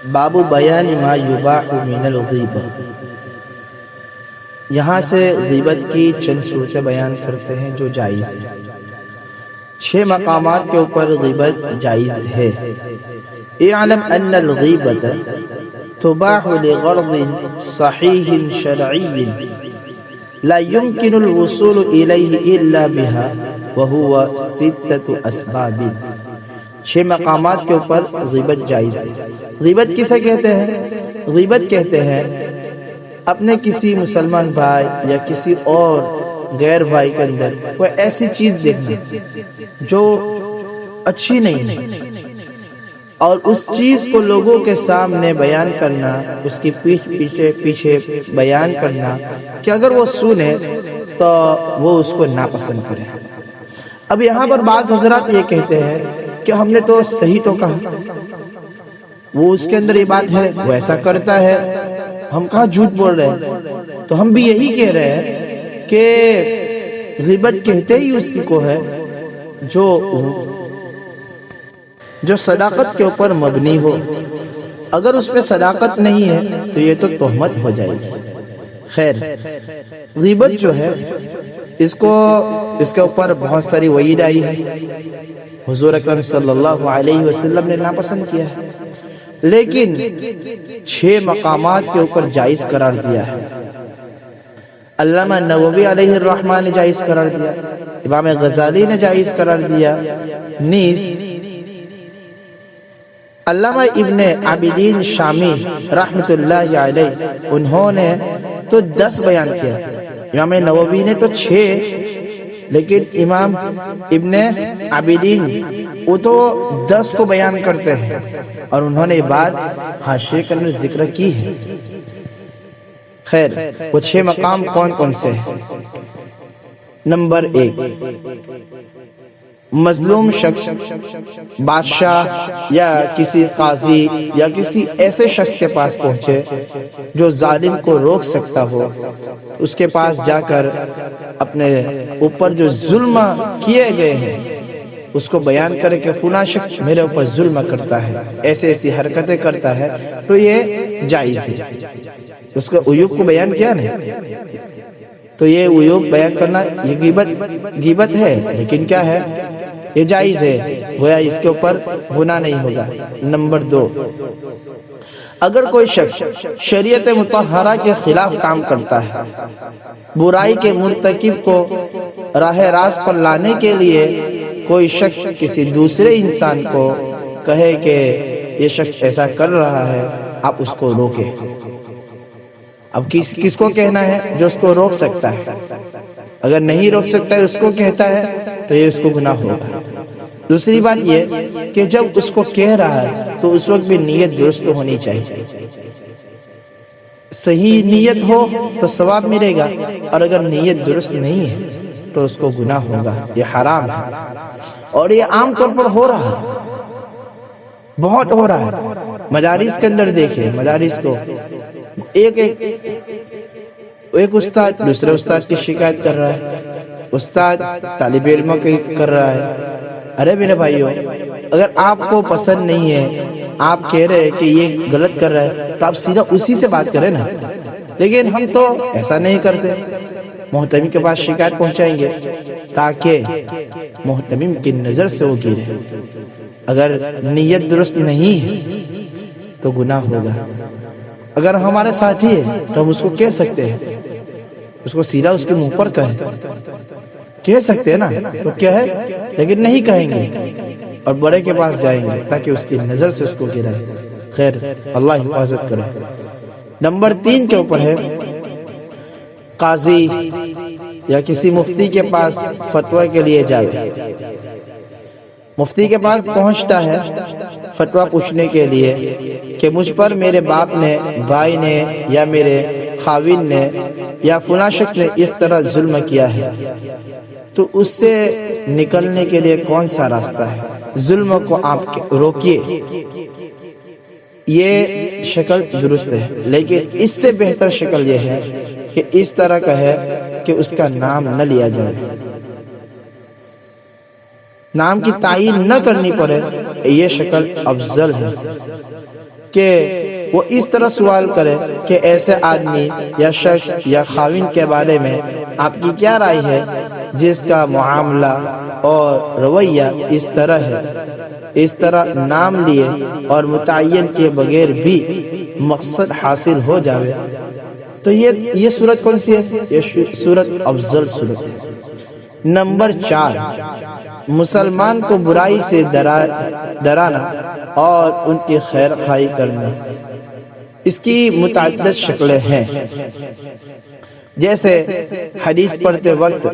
باب بیان ما یباح من الغیبہ، یہاں سے غیبت کی چند صورتیں بیان کرتے ہیں جو جائز ہیں۔ 6 مقامات کے اوپر غیبت جائز ہے۔ اعلم ان الغیبت تباح لغرض صحیح شرعی لا يمكن الوصول الیہ الا بها وهو 6 اسباب۔ 6 مقامات کے اوپر غیبت جائز ہے۔ غیبت کسے کہتے ہیں؟ غیبت کہتے ہیں اپنے کسی مسلمان بھائی یا کسی اور غیر بھائی کے اندر کوئی ایسی چیز دیکھنا جو اچھی نہیں ہے اور اس چیز کو لوگوں کے سامنے بیان کرنا، اس کی پیچھے بیان کرنا کہ اگر وہ سنے تو وہ اس کو ناپسند کرے۔ اب یہاں پر بعض حضرات یہ کہتے ہیں کہ ہم نے تو صحیح تو کہا، وہ اس کے اندر یہ بات ہے، وہ ایسا کرتا ہے، ہم کہاں جھوٹ بول رہے ہیں؟ تو ہم بھی یہی کہہ رہے ہیں کہ غیبت کہتے ہی اسی کو ہے جو صداقت کے اوپر مبنی ہو۔ اگر اس پہ صداقت نہیں ہے تو یہ تو تہمت ہو جائے گی۔ خیر، غیبت جو ہے اس کے اوپر بہت ساری وعید آئی ہے۔ حضور اکرم صلی اللہ علیہ وسلم نے ناپسند کیا ہے، لیکن 6 مقامات کے اوپر جائز قرار دیا ہے۔ علامہ نووی علیہ الرحمن نے جائز قرار دیا، امام غزالی نے جائز قرار دیا، نیز علامہ ابن عابدین شامی رحمت اللہ علیہ انہوں نے تو 10 بیان کیا۔ امام نووی نے تو 6، لیکن امام ابن عابدین وہ تو 10 کو بیان کرتے ہیں، اور انہوں نے یہ بات حاشیے کے اندر ذکر کی ہے۔ خیر، وہ 6 مقام کون کون سے ہیں؟ نمبر 1، مظلوم شخص بادشاہ یا کسی قاضی یا کسی ایسے شخص کے پاس پہنچے جو ظالم کو روک سکتا ہو، اس کے پاس جا کر اپنے اوپر جو ظلم کیے گئے ہیں اس کو بیان کرے کہ فلاں شخص میرے اوپر ظلم کرتا ہے، ایسے ایسی حرکتیں کرتا ہے، تو یہ جائز ہے۔ اس کے عیوب کو بیان کیا نہیں، تو یہ عیوب بیان کرنا یہ غیبت ہے، لیکن کیا ہے؟ یہ جائز ہے، گویا اس کے اوپر گناہ نہیں ہوگا۔ نمبر 2، اگر کوئی شخص شریعت مطہرہ کے خلاف کام کرتا ہے، برائی کے مرتکب کو راہ راست پر لانے کے لیے کوئی شخص کسی دوسرے انسان کو کہے کہ یہ شخص ایسا کر رہا ہے، آپ اس کو روکیں۔ اب کس کو کہنا ہے؟ جو اس کو روک سکتا ہے۔ اگر نہیں روک سکتا ہے اس کو کہتا ہے تو یہ اس کو گناہ ہوگا۔ دوسری بات یہ کہ جب اس کو کہہ رہا ہے تو اس وقت بھی نیت درست ہونی چاہیے۔ صحیح نیت ہو تو ثواب ملے گا، اور اگر نیت درست نہیں ہے تو اس کو گناہ ہوگا، یہ حرام ہے۔ اور یہ عام طور پر ہو رہا ہے، بہت ہو رہا ہے۔ مدارس کے اندر دیکھیں، مدارس کو ایک استاد دوسرے استاد کی شکایت کر رہا ہے، استاد طالب علموں کی کر رہا ہے۔ ارے میرے بھائیو، اگر آپ کو پسند نہیں ہے، آپ کہہ رہے ہیں کہ یہ غلط کر رہا ہے، تو آپ سیدھا اسی سے بات کریں نا۔ لیکن ہم تو ایسا نہیں کرتے، محتمم کے پاس شکایت پہنچائیں گے تاکہ محتمم کی نظر سے وہ گرے۔ اگر نیت درست نہیں ہے تو گناہ ہوگا۔ اگر ہمارے ساتھی ہے تو ہم اس کو کہہ سکتے ہیں، اس کو سیدھا اس کے منہ پر کہہ سکتے ہیں نا، تو کیا ہے؟ لیکن نہیں کہیں گے اور بڑے کے پاس جائیں گے تاکہ اس کی نظر سے اس کو گرائے۔ خیر، اللہ حفاظت کرے۔ نمبر 3 کے اوپر ہے، قاضی یا کسی مفتی کے پاس فتوی کے لیے جائے۔ مفتی کے پاس پہنچتا ہے فتویٰ پوچھنے کے لیے کہ مجھ پر میرے باپ نے، بھائی نے یا میرے خاوند نے یا فلاں شخص نے اس طرح ظلم کیا ہے، تو اس سے نکلنے کے لیے کون سا راستہ ہے؟ ظلم کو آپ روکیے۔ یہ شکل درست ہے، لیکن اس سے بہتر شکل یہ ہے کہ اس طرح کا ہے کہ اس کا نام نہ لیا جائے۔ نام کی تعین نہ کرنی پڑے، یہ شکل افضل ہے کہ وہ اس طرح سوال کرے کہ ایسے آدمی یا شخص یا خاوند کے بارے میں آپ کی کیا رائے ہے جس کا معاملہ اور رویہ اس طرح ہے۔ اس طرح نام لیے اور متعین کے بغیر بھی مقصد حاصل ہو جاوے تو یہ صورت کون سی ہے؟ یہ صورت افضل صورت ہے۔ نمبر 4، مسلمان کو برائی سے ڈرانا اور ان کی خیر خواہی کرنا۔ اس کی متعدد شکلیں ہیں، جیسے حدیث پڑھتے وقت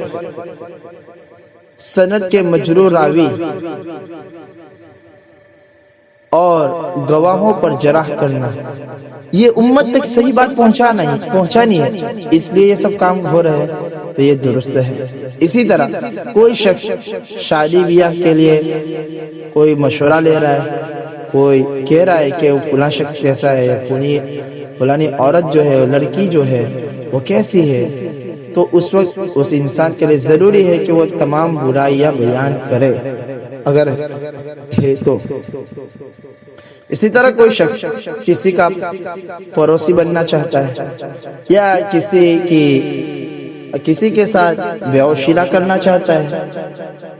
سند کے مجروح راوی اور گواہوں پر جرح کرنا، یہ امت تک صحیح بات پہنچانی ہے، اس لیے یہ سب کام ہو رہے ہیں تو یہ درست ہے۔ اسی طرح کوئی شخص شادی بیاہ کے لیے کوئی مشورہ لے رہا ہے، کوئی کہہ رہا ہے کہ وہ فلاں شخص کیسا ہے، فلانی عورت جو ہے، لڑکی جو ہے وہ کیسی ہے، تو اس وقت اس انسان کے لیے ضروری ہے کہ وہ تمام برائیاں بیان کرے اگر ہے تو۔ اسی طرح کوئی شخص کسی کا پڑوسی بننا چاہتا ہے یا کسی کے ساتھ بیوشیلا کرنا چاہتا ہے،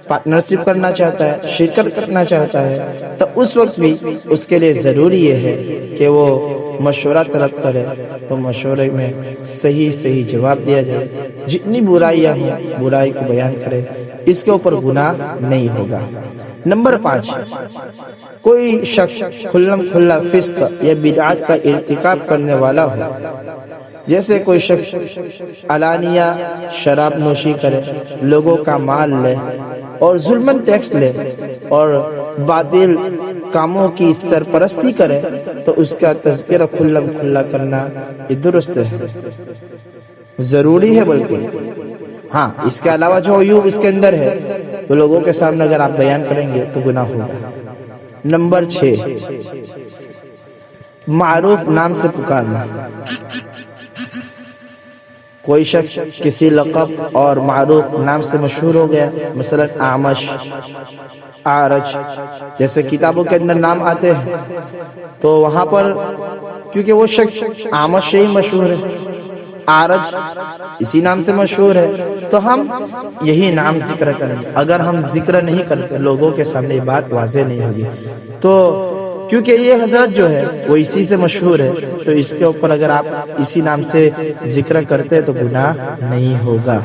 پارٹنرشپ کرنا چاہتا ہے، شرکت کرنا چاہتا ہے، تو اس وقت بھی اس کے لیے ضروری یہ ہے کہ وہ مشورہ طلب کرے، تو مشورے میں صحیح جواب دیا جائے، جتنی برائیاں ہیں برائی کو بیان کرے، اس کے اوپر گناہ نہیں ہوگا۔ نمبر 5، کوئی شخص کھلم کھلا فسق یا بدعات کا ارتکاب کرنے والا ہو، جیسے کوئی شخص علانیہ شراب نوشی کرے، لوگوں کا مال لے اور ظلماً ٹیکس لے اور باطل کاموں کی سرپرستی کرے، تو اس کا تذکرہ کھلم کھلا کرنا یہ درست ہے، ضروری ہے بلکہ۔ ہاں، اس کے علاوہ جو عیوب اس کے اندر ہے تو لوگوں کے سامنے اگر آپ بیان کریں گے تو گناہ ہوگا۔ نمبر 6، معروف نام سے پکارنا۔ کوئی شخص کسی لقب اور معروف نام سے مشہور ہو گیا، مثلا اعمش، اعرج، جیسے کتابوں کے اندر نام آتے ہیں، تو وہاں پر کیونکہ وہ شخص اعمش سے ہی مشہور ہے، اعرج اسی نام سے مشہور ہے، تو ہم یہی نام ذکر کریں۔ اگر ہم ذکر نہیں کرتے لوگوں کے سامنے یہ بات واضح نہیں ہوگی، تو کیونکہ یہ حضرت جو ہے وہ اسی سے مشہور ہے، تو اس کے اوپر اگر آپ اسی نام سے ذکر کرتے تو گناہ نہیں ہوگا۔